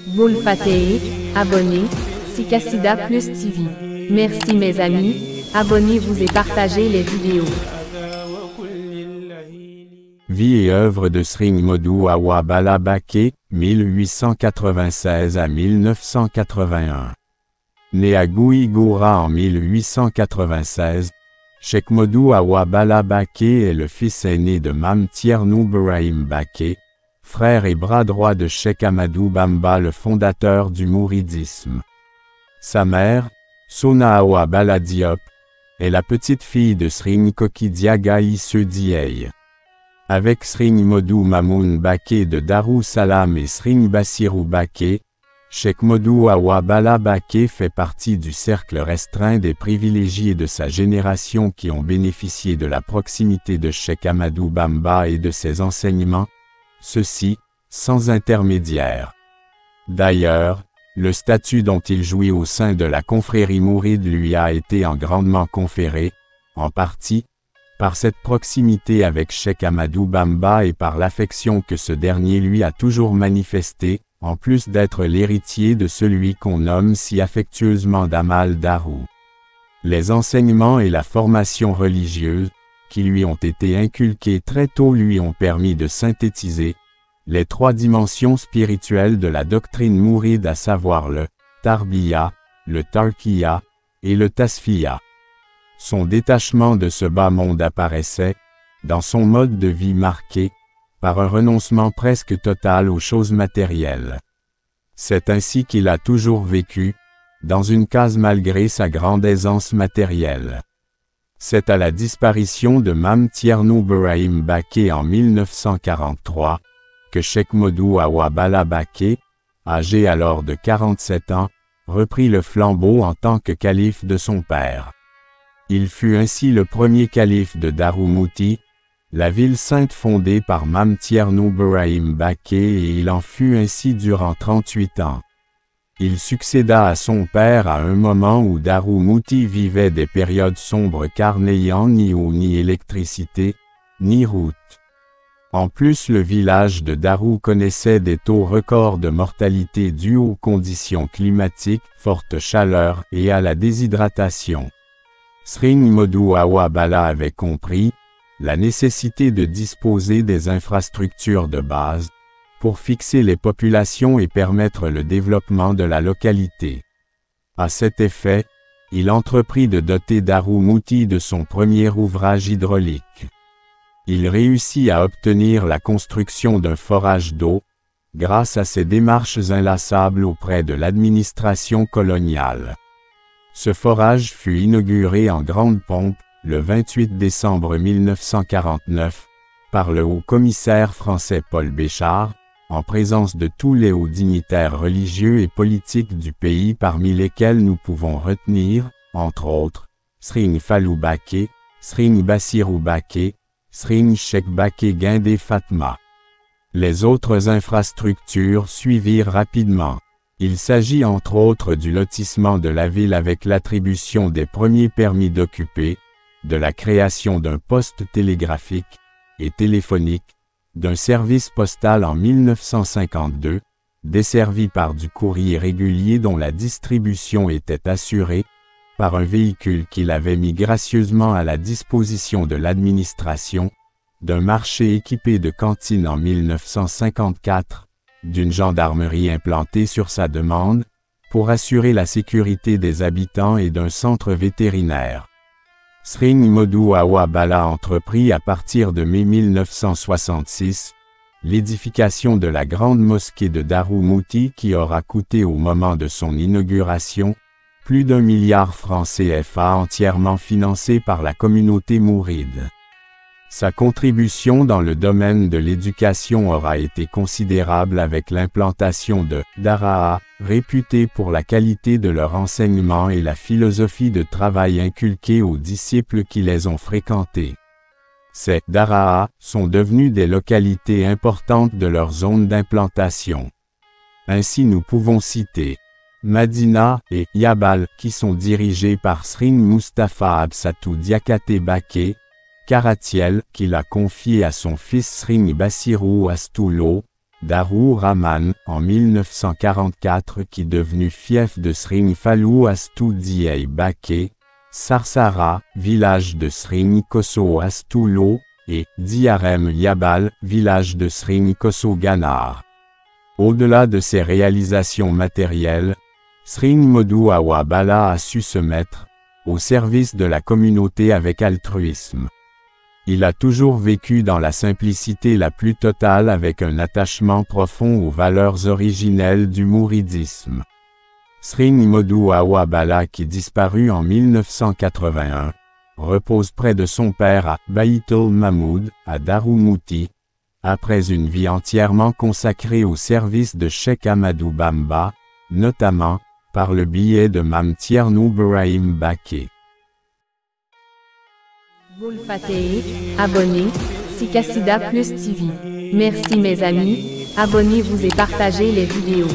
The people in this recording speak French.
Boul Fateh, abonnez, Sikasida Plus TV. Merci mes amis, abonnez-vous et partagez les vidéos. Vie et œuvre de Sring Modou Awa Bala Baké, 1896 à 1981. Né à Gouïgoura en 1896, Cheikh Modou Awa Bala Baké est le fils aîné de Mame Thierno Birahim Baké, frère et bras droit de Cheikh Ahmadou Bamba, le fondateur du mouridisme. Sa mère, Sona Awa Bala Diop, est la petite fille de Sring Koki Diaga Isse Dieye. Avec Sring Modou Mamoun Baké de Darou Salam et Sring Bassirou Baké, Cheikh Modou Awa Bala Baké fait partie du cercle restreint des privilégiés de sa génération qui ont bénéficié de la proximité de Cheikh Ahmadou Bamba et de ses enseignements, ceci, sans intermédiaire. D'ailleurs, le statut dont il jouit au sein de la confrérie mouride lui a été grandement conféré, en partie, par cette proximité avec Cheikh Ahmadou Bamba et par l'affection que ce dernier lui a toujours manifestée, en plus d'être l'héritier de celui qu'on nomme si affectueusement Damal Darou. Les enseignements et la formation religieuse, qui lui ont été inculqués très tôt, lui ont permis de synthétiser les trois dimensions spirituelles de la doctrine mouride, à savoir le Tarbiya, le Tarkiya et le Tasfiya. Son détachement de ce bas monde apparaissait, dans son mode de vie marqué, par un renoncement presque total aux choses matérielles. C'est ainsi qu'il a toujours vécu, dans une case malgré sa grande aisance matérielle. C'est à la disparition de Mame Thierno Birahim Baké en 1943, que Cheikh Modou Awa Bala Baké, âgé alors de 47 ans, reprit le flambeau en tant que calife de son père. Il fut ainsi le premier calife de Darou Mouti, la ville sainte fondée par Mame Thierno Birahim Baké, et il en fut ainsi durant 38 ans. Il succéda à son père à un moment où Darou Mouti vivait des périodes sombres car n'ayant ni eau ni électricité, ni route. En plus, le village de Darou connaissait des taux records de mortalité dus aux conditions climatiques, forte chaleur et à la déshydratation. Sring Modou Awa Bala avait compris la nécessité de disposer des infrastructures de base pour fixer les populations et permettre le développement de la localité. À cet effet, il entreprit de doter Darou Mouti de son premier ouvrage hydraulique. Il réussit à obtenir la construction d'un forage d'eau, grâce à ses démarches inlassables auprès de l'administration coloniale. Ce forage fut inauguré en grande pompe, le 28 décembre 1949, par le haut-commissaire français Paul Béchard, en présence de tous les hauts dignitaires religieux et politiques du pays, parmi lesquels nous pouvons retenir, entre autres, Sring Fallou Baké, Sring Bassirou Baké, Sring Cheikh Baké Guindé Fatma. Les autres infrastructures suivirent rapidement. Il s'agit entre autres du lotissement de la ville avec l'attribution des premiers permis d'occuper, de la création d'un poste télégraphique et téléphonique, d'un service postal en 1952, desservi par du courrier régulier dont la distribution était assurée, par un véhicule qu'il avait mis gracieusement à la disposition de l'administration, d'un marché équipé de cantines en 1954, d'une gendarmerie implantée sur sa demande, pour assurer la sécurité des habitants et d'un centre vétérinaire. Sring Modou Awa Bala entreprit à partir de mai 1966, l'édification de la grande mosquée de Darou Mouti qui aura coûté au moment de son inauguration, plus d'1 milliard francs CFA entièrement financé par la communauté mouride. Sa contribution dans le domaine de l'éducation aura été considérable avec l'implantation de Daraa, réputés pour la qualité de leur enseignement et la philosophie de travail inculquée aux disciples qui les ont fréquentés. Ces Daraa sont devenus des localités importantes de leur zone d'implantation. Ainsi nous pouvons citer Madina et Yabal qui sont dirigés par Sring Mustapha Absatou Diakate Baké, Karatiel, qu'il a confié à son fils Sring Bassirou Astoulo, Darou Rahman, en 1944 qui devenu fief de Sring Falou Astou Dieye Baké, Sarsara, village de Sring Kosso Astoulo, et Diarem Yabal, village de Sring Kosso Ganar. Au-delà de ses réalisations matérielles, Sring Modou Awa Bala a su se mettre au service de la communauté avec altruisme. Il a toujours vécu dans la simplicité la plus totale avec un attachement profond aux valeurs originelles du mouridisme. Sring Modou Awa Bala qui disparut en 1981, repose près de son père à Baitul Mahmoud, à Daroumouti, après une vie entièrement consacrée au service de Cheikh Ahmadou Bamba, notamment par le biais de Mam Thierno Brahim Baké. Boul Fateh, abonnez, Sikassida Plus TV. Merci mes amis, abonnez-vous et partagez les vidéos.